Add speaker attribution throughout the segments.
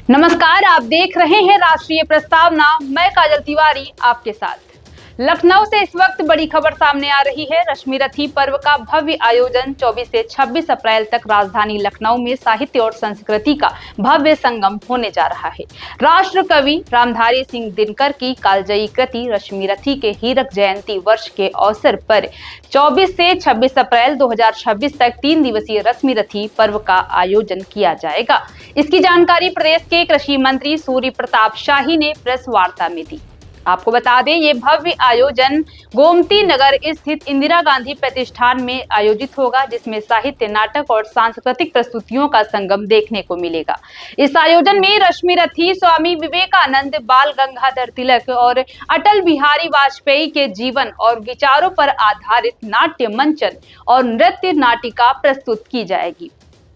Speaker 1: नमस्कार, आप देख रहे हैं राष्ट्रीय प्रस्तावना। मैं काजल तिवारी आपके साथ। लखनऊ से इस वक्त बड़ी खबर सामने आ रही है। रश्मि रथी पर्व का भव्य आयोजन 24 से 26 अप्रैल तक राजधानी लखनऊ में साहित्य और संस्कृति का भव्य संगम होने जा रहा है। राष्ट्र कवि रामधारी सिंह दिनकर की कालजयी कृति रश्मि रथी के हीरक जयंती वर्ष के अवसर पर 24 से 26 अप्रैल 2026 तक 3 दिवसीय रश्मि रथी पर्व का आयोजन किया जाएगा। इसकी जानकारी प्रदेश के कृषि मंत्री सूर्य प्रताप शाही ने प्रेस वार्ता में दी। आपको बता दें, ये भव्य आयोजन गोमती नगर स्थित इंदिरा गांधी प्रतिष्ठान में आयोजित होगा, जिसमें साहित्य, नाटक और सांस्कृतिक प्रस्तुतियों का संगम देखने को मिलेगा। इस आयोजन में रश्मि रथी, स्वामी विवेकानंद, बाल गंगाधर तिलक और अटल बिहारी वाजपेयी के जीवन और विचारों पर आधारित नाट्य मंचन और नृत्य नाटिका प्रस्तुत की जाएगी।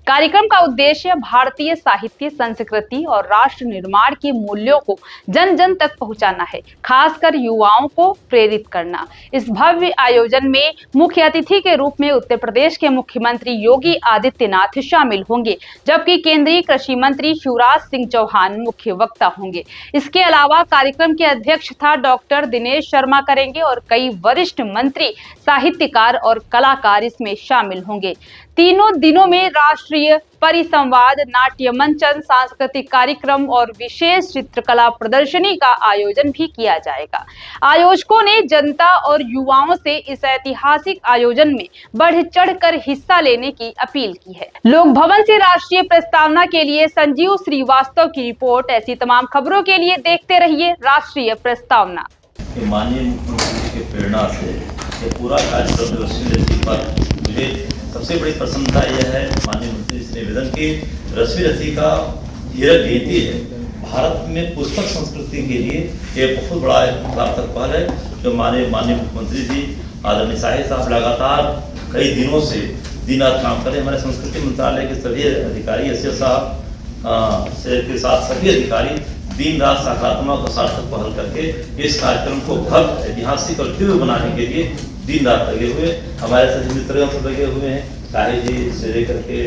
Speaker 1: कार्यक्रम का उद्देश्य भारतीय साहित्य, संस्कृति और राष्ट्र निर्माण के मूल्यों को जन जन तक पहुंचाना है, खासकर युवाओं को प्रेरित करना। इस भव्य आयोजन में मुख्य अतिथि के रूप में उत्तर प्रदेश के मुख्यमंत्री योगी आदित्यनाथ शामिल होंगे, जबकि केंद्रीय कृषि मंत्री शिवराज सिंह चौहान मुख्य वक्ता होंगे। इसके अलावा कार्यक्रम की अध्यक्षता डॉक्टर दिनेश शर्मा करेंगे और कई वरिष्ठ मंत्री, साहित्यकार और कलाकार इसमें शामिल होंगे। तीनों दिनों में राष्ट्रीय परिसंवाद, नाट्य मंचन, सांस्कृतिक कार्यक्रम और विशेष चित्रकला प्रदर्शनी का आयोजन भी किया जाएगा। आयोजकों ने जनता और युवाओं से इस ऐतिहासिक आयोजन में बढ़ चढ़कर हिस्सा लेने की अपील की है। लोक भवन से राष्ट्रीय प्रस्तावना के लिए संजीव श्रीवास्तव की रिपोर्ट। ऐसी तमाम खबरों के लिए देखते रहिए राष्ट्रीय प्रस्तावना।
Speaker 2: माननीय मुख्यमंत्री की प्रेरणा से ये पूरा कार्यक्रम रश्मि रथी पर मुझे सबसे बड़ी प्रसन्नता यह है, माननीय मंत्री से निवेदन की रश्मि रथी का हीरक जयंती है। भारत में पुस्तक संस्कृति के लिए ये बहुत बड़ा सार्थक पहल है, जो माननीय मुख्यमंत्री जी आदरणीय शाही साहब लगातार कई दिनों से दिन रात काम करें। हमारे संस्कृति मंत्रालय के सभी अधिकारी, एस साहब के साथ सभी अधिकारी दिन रात सकारात्मक और सार्थक पहल करके इस कार्यक्रम को भव्य, ऐतिहासिक और दिव्य बनाने के लिए दिन रात लगे हुए। हमारे सभी मित्र सब लगे हुए हैं, शाही जी से लेकर के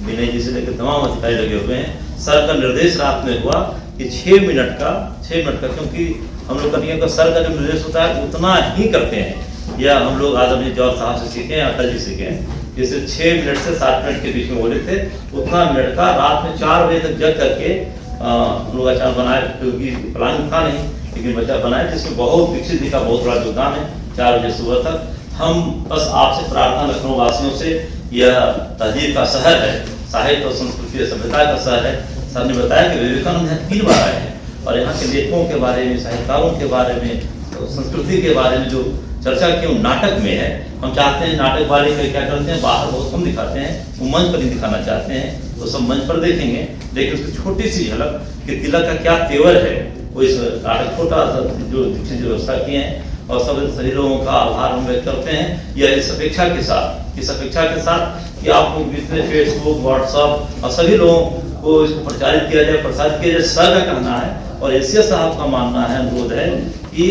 Speaker 2: विनय जी से लेकर तमाम अधिकारी लगे हुए हैं। सर का निर्देश रात में हुआ कि 6 मिनट का, क्योंकि हम लोग कभी का सर का जो निर्देश होता है उतना ही करते हैं, या हम लोग आदरणीय जवाहर साहब से सीखे हैं, अटल जी सीखे हैं। जैसे 6 मिनट से 7 मिनट के बीच में बोले थे, उतना मिनट का रात में 4 बजे तक जग करके हम लोग आचार बनाए, क्योंकि प्लान था नहीं, लेकिन बच्चा बनाए, जिसमें बहुत विकसित जी का बहुत बड़ा योगदान है। 4 बजे सुबह तक हम बस आपसे प्रार्थना, लखनऊ वासियों से, यह तहजीब का शहर है, साहित्य और संस्कृति और सभ्यता का शहर है। सर ने बताया कि विवेकानंद यहाँ 3 बार आए हैं और यहाँ के लेखकों के बारे में, साहित्यकारों के बारे में, संस्कृति के बारे में जो चर्चा की वो नाटक में है। हम चाहते हैं नाटक वाले क्या करते हैं, बाहर बहुत कम दिखाते हैं, वो मंच पर ही दिखाना चाहते हैं, तो सब मंच पर देखेंगे। लेकिन उसकी छोटी सी झलक कि तिलक का क्या तेवर है, वो इस नाटक छोटा सा जो व्यवस्था किए हैं। और सभी लोगों का आभार हम व्यक्त करते हैं। यह इस अपेक्षा के साथ कि आप लोग जितने फेसबुक, व्हाट्सएप और सभी लोगों को इसको प्रचारित किया जाए, प्रसारित किया जाए। सर का कहना है और एशिया साहब का मानना है, अनुरोध है कि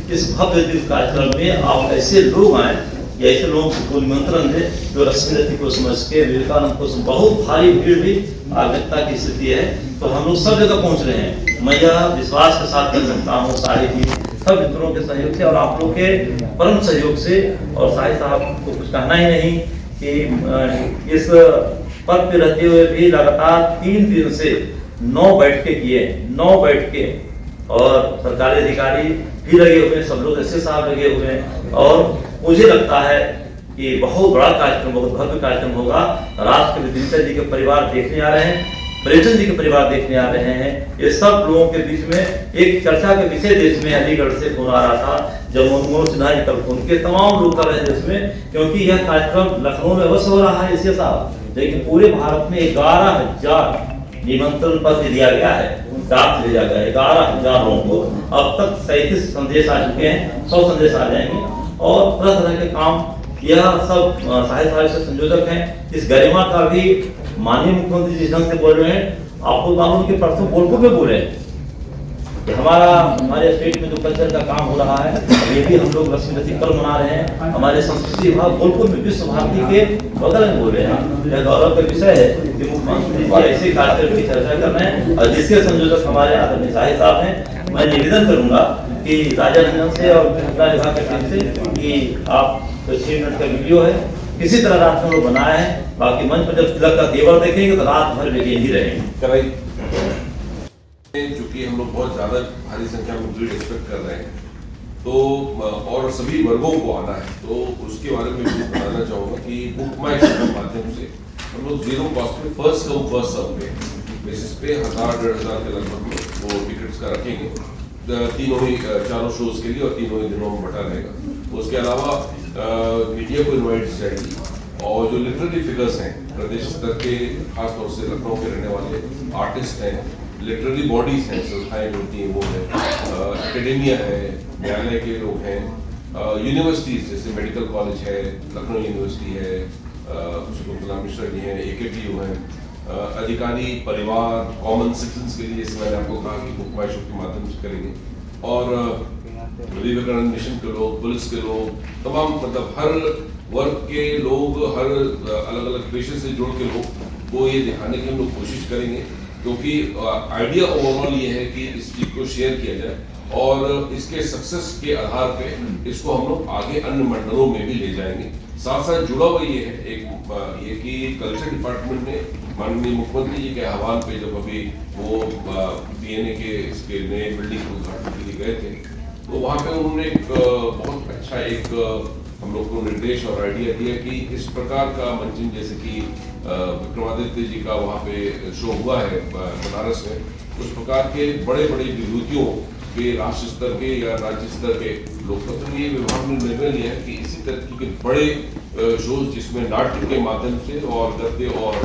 Speaker 2: इस भव्य कार्यक्रम में आप ऐसे लोग आए या ऐसे लोगों को निमंत्रण दे जो रश्मि रथी को समझ के, विवेकानंद को बहुत भारी भीड़ भी आवश्यकता की स्थिति है, तो हम लोग सब जगह पहुंच रहे हैं। मैं यह विश्वास के साथ कर सकता हूँ सारी भी सब मित्रों के सहयोग से और आप लोग के परम सहयोग से, और शाही साहब को कुछ कहना ही नहीं कि इस पद पे रहते हुए भी लगातार 3 दिन से 9 बैठके और सरकारी अधिकारी भी लगे हुए हैं, सब लोग एस साहब लगे हुए हैं। और मुझे लगता है कि बहुत बड़ा कार्यक्रम, बहुत भव्य कार्यक्रम होगा। राष्ट्र के दिनकर जी के परिवार देखने आ रहे हैं, पर्यटन जी के परिवार देखने आ रहे हैं। ये सब लोगों के बीच में एक चर्चा के विषय देश में अलीगढ़ से फोन आ रहा था, जब मनमोहन सिन्हा जी कल फोन किए, तमाम लोग कर रहे हैं देश में, क्योंकि यह कार्यक्रम लखनऊ में अवश्य हो रहा है एशिया साहब, लेकिन पूरे भारत में 11,000 निमंत्रण पत्र दिया गया है, डाक भेजा गया है 11,000 लोगों को। अब तक 37 संदेश आ चुके हैं, 100 संदेश आ जाएंगे और तरह तरह के काम। यह सब साहित्य से संयोजक हैं। इस गरिमा का भी माननीय मुख्यमंत्री जिस ढंग से बोल रहे हैं, आपको मालूम कि परसों बोलपुर में बोले, कि हमारे स्टेट में जो कल्चर का काम हो रहा है, ये भी हम लोग रश्मि रथी पर्व मना रहे हैं। हमारे संस्कृति विभाग बोलपुर में विश्व भारती के बगल में बोल रहे हैं। यह गौरव का विषय है कि मुख्यमंत्री जी ऐसे कार्यक्रम की चर्चा कर रहे हैं और जिसके संयोजक हमारे आदरणीय शाहिद साहब हैं। मैं निवेदन करूंगा कि राजा रंजन से और विभाग के टीम से कि आप 6 मिनट का वीडियो है, किसी तरह रात में लोग बनाए हैं, बाकी मंच पर जब तिलक का तेवर देखेंगे तो रात भर लेके ही रहेंगे।
Speaker 3: चूंकि हम लोग बहुत ज्यादा भारी संख्या में भीड़ एक्सपेक्ट कर रहे हैं, तो और सभी वर्गों को आना है, तो उसके बारे में भी बताना चाहूँगा कि बुक माई शो के माध्यम से हम लोग 0 कॉस्ट में फर्स्ट कम फर्स्ट सर्व पे बेसिस पे 1000-1500 के लगभग वो टिकट्स का रखेंगे। तीनों ही 4 शोज के लिए और तीनों ही दिनों में बटा रहेगा। उसके अलावा मीडिया को इन्वाइट जाएगी और जो लिटरेरी फिगर्स हैं प्रदेश स्तर के, खासतौर से लखनऊ के रहने वाले आर्टिस्ट हैं, लिटरेरी बॉडीज हैं, संस्थाएं होती हैं वो है, एकेडेमिया है, न्यायालय के लोग हैं, यूनिवर्सिटीज जैसे मेडिकल कॉलेज है, लखनऊ यूनिवर्सिटी है, शकुंतला मिश्रा जी हैं, AKTU हैं, अधिकारी, परिवार, कॉमन सिटीजन्स के लिए जैसे मैंने आपको कहा कि बुक माई शो के माध्यम से करेंगे। और विवेकानंद मिशन के लोग, पुलिस के लोग, तमाम मतलब हर वर्ग के लोग, हर अलग अलग पेशे से जुड़ के लोग को ये दिखाने की हम लोग कोशिश करेंगे, क्योंकि आइडिया ओवरऑल ये है कि इस चीज को शेयर किया जाए और इसके सक्सेस के आधार पे इसको हम लोग आगे अन्य मंडलों में भी ले जाएंगे। साथ साथ जुड़ा हुआ ये है एक ये कि कल्चर डिपार्टमेंट ने माननीय मुख्यमंत्री जी के आह्वान पे जब अभी वो BNA के इसके नए बिल्डिंग के उद्घाटन के लिए गए थे, तो वहाँ पे उन्होंने एक बहुत अच्छा एक हम लोग को निर्देश और आइडिया दिया कि इस प्रकार का मंचन जैसे कि विक्रमादित्य जी का वहाँ पे शो हुआ है बनारस में, उस प्रकार के बड़े बड़े विभूतियों के राष्ट्र स्तर के या राज्य स्तर के लोग, तो ये विभाग ने निर्णय लिया है कि इसी तरह के बड़े शोज जिसमें नाट्य के माध्यम से और गद्य और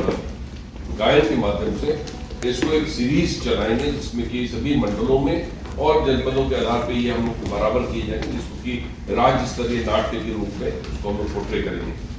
Speaker 3: गायन के माध्यम से इसको एक सीरीज चलाएंगे, जिसमें कि सभी मंडलों में और जनपदों के आधार पे ये हम लोग बराबर किए जाएंगे, जिसको कि राज्य स्तरीय नाट्य के रूप में इसको हम लोग पोर्ट्रे करेंगे।